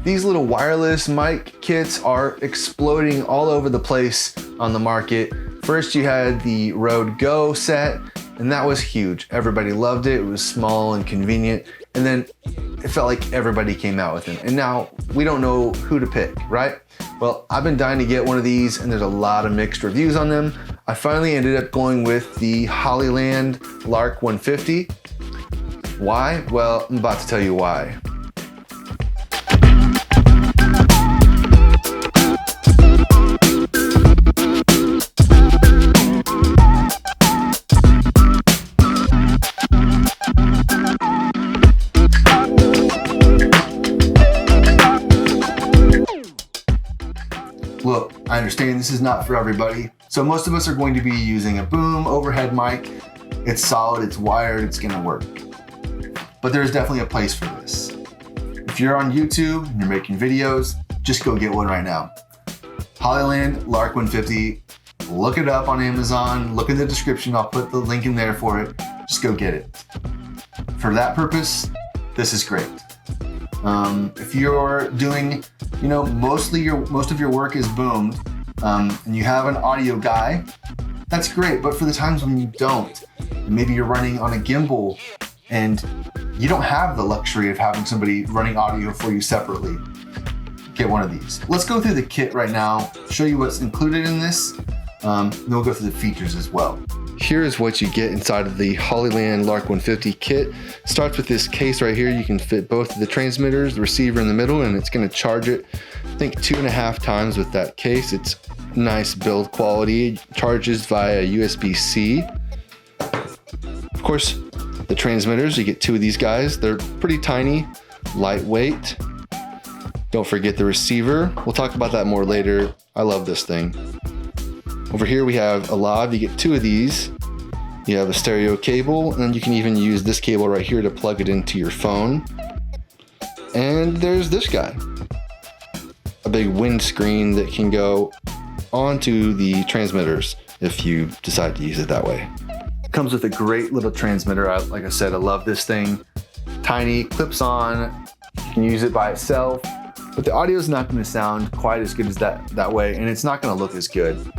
These little wireless mic kits are exploding all over the place on the market. First you had the Rode Go set, and that was huge. Everybody loved it. It was small and convenient. And then it felt like everybody came out with them. And now we don't know who to pick, right? Well, I've been dying to get one of these, and there's a lot of mixed reviews on them. I finally ended up going with the Hollyland Lark 150. Why? Well, I'm about to tell you why. Look, I understand this is not for everybody. So most of us are going to be using a boom overhead mic. It's solid, it's wired, it's gonna work. But there's definitely a place for this. If you're on YouTube and you're making videos, just go get one right now. Hollyland Lark 150, look it up on Amazon, look in the description, I'll put the link in there for it. Just go get it. For that purpose, this is great. If you're doing, most of your work is boomed, and you have an audio guy, that's great. But for the times when you don't, maybe you're running on a gimbal and you don't have the luxury of having somebody running audio for you separately, get one of these. Let's go through the kit right now, show you what's included in this, then we'll go through the features as well. Here is what you get inside of the Hollyland Lark 150 kit. Starts with this case right here. You can fit both of the transmitters, the receiver in the middle, and it's gonna charge it, I think 2.5 times with that case. It's nice build quality. It charges via USB-C. Of course, the transmitters, you get 2 of these guys. They're pretty tiny, lightweight. Don't forget the receiver. We'll talk about that more later. I love this thing. Over here we have a LAV. You get 2 of these. You have a stereo cable, and you can even use this cable right here to plug it into your phone. And there's this guy. A big windscreen that can go onto the transmitters if you decide to use it that way. It comes with a great little transmitter. Like I said, I love this thing. Tiny, clips on. You can use it by itself, but the audio is not going to sound quite as good as that way, and it's not going to look as good.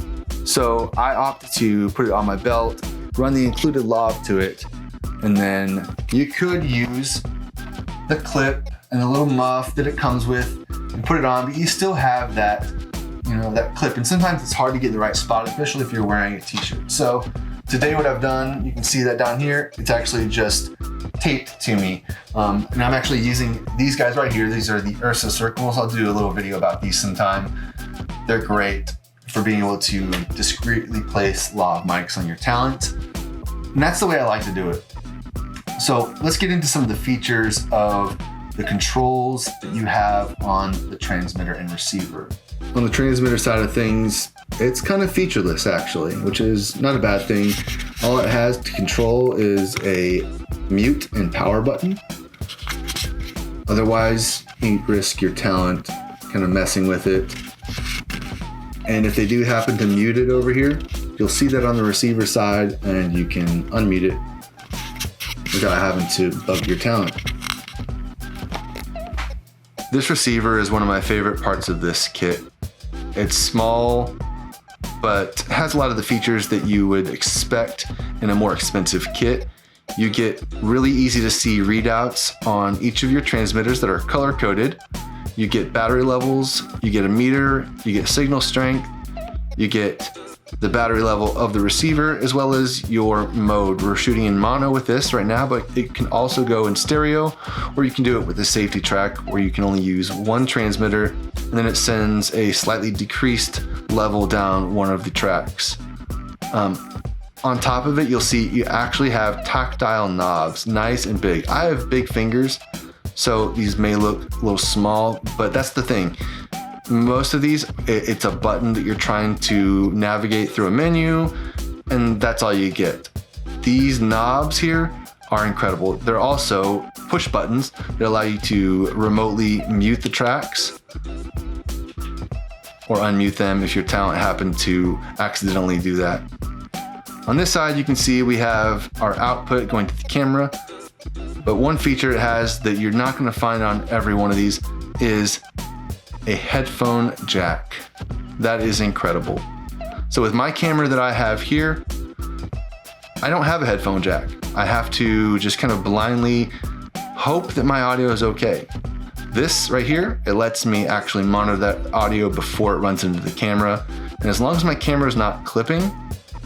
So I opted to put it on my belt, run the included lav to it, and then you could use the clip and the little muff that it comes with and put it on, but you still have that, that clip. And sometimes it's hard to get in the right spot, especially if you're wearing a t-shirt. So today what I've done, you can see that down here, it's actually just taped to me. And I'm actually using these guys right here. These are the Ursa circles. I'll do a little video about these sometime. They're great for being able to discreetly place lav mics on your talent. And that's the way I like to do it. So let's get into some of the features of the controls that you have on the transmitter and receiver. On the transmitter side of things, it's kind of featureless actually, which is not a bad thing. All it has to control is a mute and power button. Otherwise, you risk your talent kind of messing with it. And if they do happen to mute it over here, you'll see that on the receiver side, and you can unmute it without having to bug your talent. This receiver is one of my favorite parts of this kit. It's small, but has a lot of the features that you would expect in a more expensive kit. You get really easy to see readouts on each of your transmitters that are color coded. You get battery levels, you get a meter, you get signal strength, you get the battery level of the receiver, as well as your mode. We're shooting in mono with this right now, but it can also go in stereo, or you can do it with a safety track where you can only use one transmitter, and then it sends a slightly decreased level down one of the tracks. On top of it, you'll see you actually have tactile knobs, nice and big. I have big fingers, so these may look a little small, but that's the thing. Most of these, it's a button that you're trying to navigate through a menu, and that's all you get. These knobs here are incredible. They're also push buttons that allow you to remotely mute the tracks or unmute them if your talent happened to accidentally do that. On this side, you can see we have our output going to the camera, but one feature it has that you're not going to find on every one of these is a headphone jack. That is incredible. So with my camera that I have here, I don't have a headphone jack. I have to just kind of blindly hope that my audio is okay. This right here, it lets me actually monitor that audio before it runs into the camera. And as long as my camera is not clipping,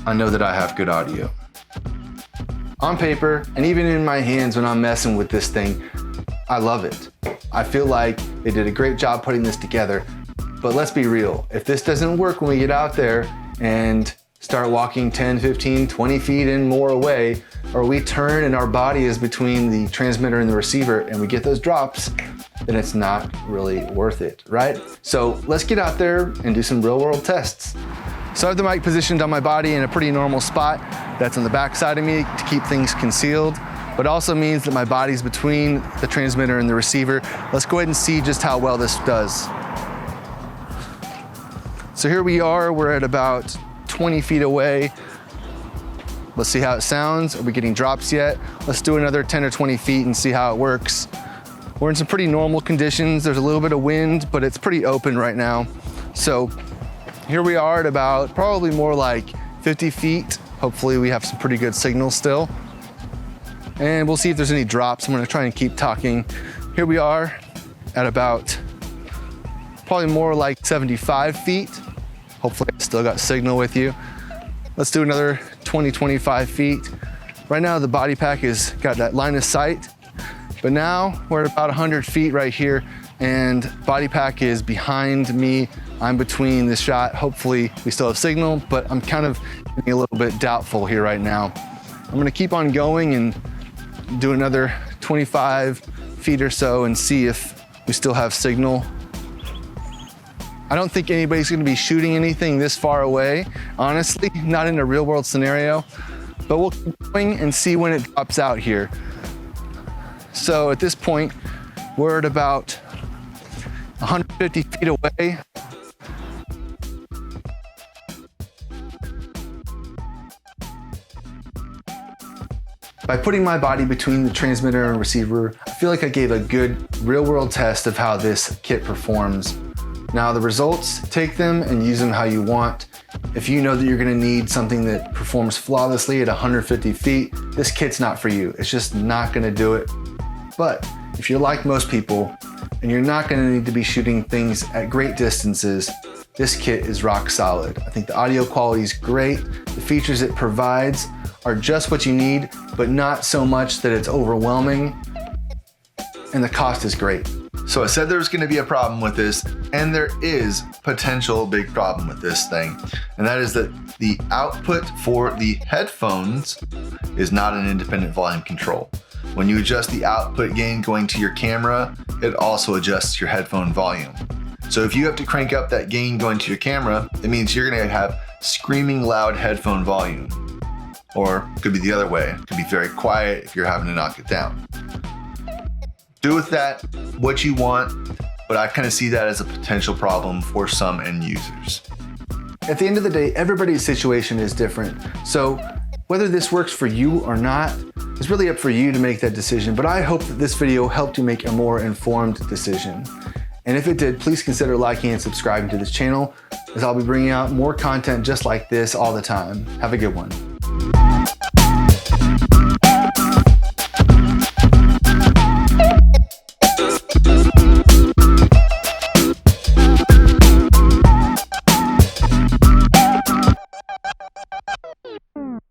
I know that I have good audio. On paper, and even in my hands when I'm messing with this thing, I love it. I feel like they did a great job putting this together. But let's be real, if this doesn't work when we get out there and start walking 10, 15, 20 feet and more away, or we turn and our body is between the transmitter and the receiver and we get those drops, then it's not really worth it, right? So let's get out there and do some real world tests. So I have the mic positioned on my body in a pretty normal spot that's on the back side of me to keep things concealed, but also means that my body's between the transmitter and the receiver. Let's go ahead and see just how well this does. So here we are, we're at about 20 feet away. Let's see how it sounds. Are we getting drops yet? Let's do another 10 or 20 feet and see how it works. We're in some pretty normal conditions. There's a little bit of wind, but it's pretty open right now. So here we are at about probably more like 50 feet. Hopefully we have some pretty good signal still. And we'll see if there's any drops. I'm gonna try and keep talking. Here we are at about probably more like 75 feet. Hopefully I still got signal with you. Let's do another 20, 25 feet. Right now the body pack has got that line of sight, but now we're at about 100 feet right here and body pack is behind me. I'm between this shot. Hopefully we still have signal, but I'm kind of getting a little bit doubtful here right now. I'm gonna keep on going and do another 25 feet or so and see if we still have signal. I don't think anybody's gonna be shooting anything this far away, honestly, not in a real world scenario, but we'll keep going and see when it drops out here. So at this point, we're at about 150 feet away. By putting my body between the transmitter and receiver, I feel like I gave a good real-world test of how this kit performs. Now the results, take them and use them how you want. If you know that you're gonna need something that performs flawlessly at 150 feet, this kit's not for you. It's just not gonna do it. But if you're like most people, and you're not gonna need to be shooting things at great distances, this kit is rock solid. I think the audio quality is great. The features it provides are just what you need, but not so much that it's overwhelming. And the cost is great. So I said there was gonna be a problem with this, and there is potential big problem with this thing. And that is that the output for the headphones is not an independent volume control. When you adjust the output gain going to your camera, it also adjusts your headphone volume. So if you have to crank up that gain going to your camera, it means you're gonna have screaming loud headphone volume. Or it could be the other way. It could be very quiet if you're having to knock it down. Do with that what you want, but I kind of see that as a potential problem for some end users. At the end of the day, everybody's situation is different. So whether this works for you or not, it's really up for you to make that decision. But I hope that this video helped you make a more informed decision. And if it did, please consider liking and subscribing to this channel, as I'll be bringing out more content just like this all the time. Have a good one.